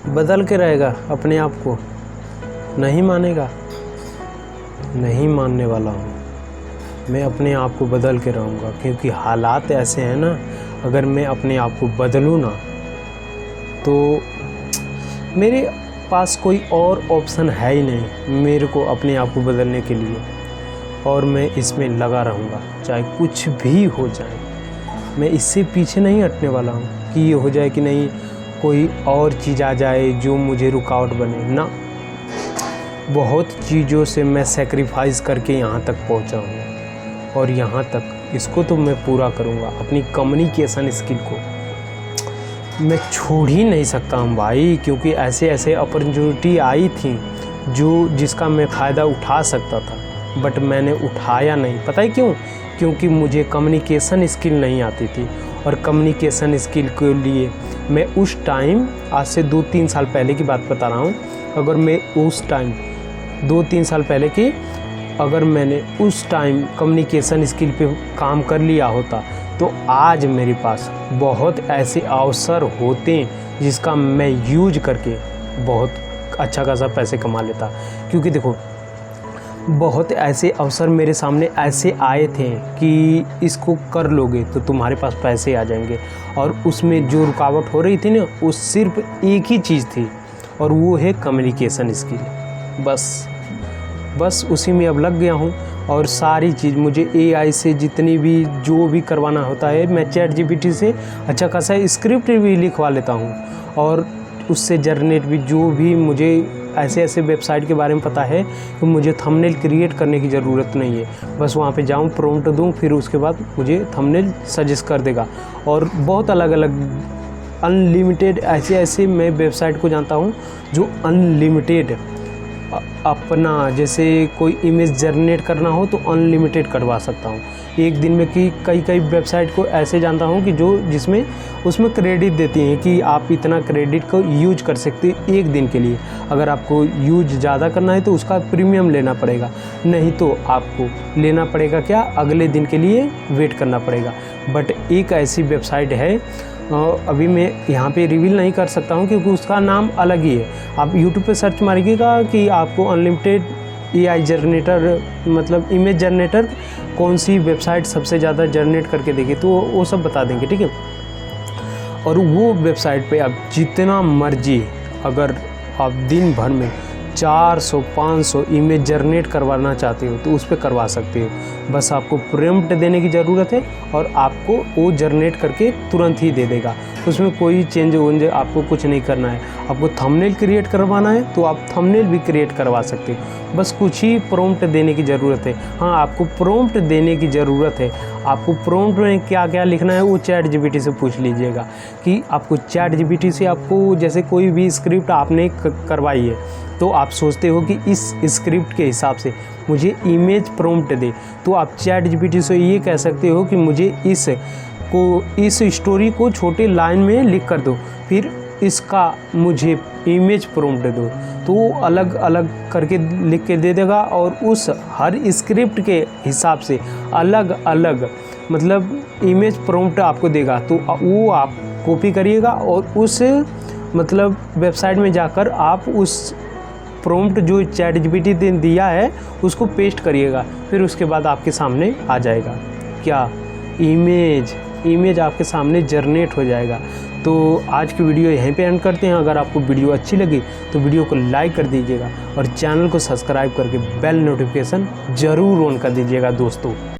बदल के रहेगा अपने आप को, नहीं मानेगा, नहीं मानने वाला हूँ। मैं अपने आप को बदल के रहूँगा, क्योंकि हालात ऐसे हैं ना, अगर मैं अपने आप को बदलूँ ना तो मेरे पास कोई और ऑप्शन है ही नहीं मेरे को अपने आप को बदलने के लिए, और मैं इसमें लगा रहूँगा चाहे कुछ भी हो जाए। मैं इससे पीछे नहीं हटने वाला हूँ कि ये हो जाए कि नहीं कोई और चीज़ आ जाए जो मुझे रुकावट बने ना। बहुत चीज़ों से मैं सेक्रीफाइस करके यहाँ तक पहुँचा हूँ, और यहाँ तक इसको तो मैं पूरा करूँगा। अपनी कम्युनिकेशन स्किल को मैं छोड़ ही नहीं सकता हूँ भाई, क्योंकि ऐसे ऐसे अपॉर्चुनिटी आई थी जिसका मैं फ़ायदा उठा सकता था, बट मैंने उठाया नहीं। पता है क्यों? क्योंकि मुझे कम्युनिकेशन स्किल नहीं आती थी, और कम्युनिकेशन स्किल के लिए मैं उस टाइम, आज से 2-3 साल पहले की बात बता रहा हूँ, अगर मैं उस टाइम 2-3 साल पहले की अगर मैंने उस टाइम कम्युनिकेशन स्किल पे काम कर लिया होता तो आज मेरे पास बहुत ऐसे अवसर होते जिसका मैं यूज करके बहुत अच्छा खासा पैसे कमा लेता। क्योंकि देखो, बहुत ऐसे अवसर मेरे सामने ऐसे आए थे कि इसको कर लोगे तो तुम्हारे पास पैसे आ जाएंगे, और उसमें जो रुकावट हो रही थी ना, वो सिर्फ एक ही चीज़ थी, और वो है कम्युनिकेशन स्किल। बस उसी में अब लग गया हूँ, और सारी चीज़ मुझे एआई से जितनी भी जो भी करवाना होता है, मैं चैट जीपीटी से अच्छा खासा स्क्रिप्ट भी लिखवा लेता हूँ, और उससे जनरेट भी जो भी मुझे ऐसे ऐसे वेबसाइट के बारे में पता है कि मुझे थंबनेल क्रिएट करने की ज़रूरत नहीं है। बस वहाँ पे जाऊँ, प्रॉम्प्ट दूँ, फिर उसके बाद मुझे थंबनेल सजेस्ट कर देगा। और बहुत अलग अलग अनलिमिटेड ऐसे मैं वेबसाइट को जानता हूँ जो अनलिमिटेड अपना, जैसे कोई इमेज जनरेट करना हो तो अनलिमिटेड करवा सकता हूँ एक दिन में। कि कई वेबसाइट को ऐसे जानता हूँ कि जिसमें उसमें क्रेडिट देती हैं कि आप इतना क्रेडिट को यूज कर सकते हैं एक दिन के लिए। अगर आपको यूज ज़्यादा करना है तो उसका प्रीमियम लेना पड़ेगा, नहीं तो आपको लेना पड़ेगा क्या, अगले दिन के लिए वेट करना पड़ेगा। बट एक ऐसी वेबसाइट है, अभी मैं यहाँ पे रिवील नहीं कर सकता हूँ क्योंकि उसका नाम अलग ही है। आप यूट्यूब पे सर्च मारिएगा कि आपको अनलिमिटेड एआई जनरेटर, मतलब इमेज जनरेटर, कौन सी वेबसाइट सबसे ज़्यादा जनरेट करके देगी, तो वो सब बता देंगे, ठीक है। और वो वेबसाइट पे आप जितना मर्जी, अगर आप दिन भर में 400-500 इमेज जनरेट करवाना चाहते हो तो उस पर करवा सकते हो। बस आपको प्रॉम्प्ट देने की ज़रूरत है, और आपको वो जनरेट करके तुरंत ही दे देगा। उसमें कोई चेंज आपको कुछ नहीं करना है। आपको थंबनेल क्रिएट करवाना है तो आप थंबनेल भी क्रिएट करवा सकते हो, बस कुछ ही प्रॉम्प्ट देने की ज़रूरत है। हाँ, आपको प्रॉम्प्ट देने की ज़रूरत है। आपको प्रॉम्प्ट में क्या क्या लिखना है वो चैट जीपीटी से पूछ लीजिएगा कि आपको चैट जीपीटी से, आपको जैसे कोई भी स्क्रिप्ट आपने करवाई है तो आप सोचते हो कि इस स्क्रिप्ट के हिसाब से मुझे इमेज प्रॉम्प्ट दे, तो आप चैट जीपीटी से ये कह सकते हो कि मुझे इस स्टोरी को छोटे लाइन में लिख कर दो, फिर इसका मुझे इमेज प्रॉम्प्ट दो, तो वो अलग अलग करके लिख के दे देगा, और उस हर स्क्रिप्ट के हिसाब से अलग अलग मतलब इमेज प्रॉम्प्ट आपको देगा। तो वो आप कॉपी करिएगा और उस मतलब वेबसाइट में जाकर आप उस प्रॉम्प्ट जो चैट जीपीटी ने दिया है उसको पेस्ट करिएगा, फिर उसके बाद आपके सामने आ जाएगा क्या, इमेज आपके सामने जनरेट हो जाएगा। तो आज की वीडियो यहीं पे एंड करते हैं। अगर आपको वीडियो अच्छी लगी तो वीडियो को लाइक कर दीजिएगा, और चैनल को सब्सक्राइब करके बेल नोटिफिकेशन ज़रूर ऑन कर दीजिएगा दोस्तों।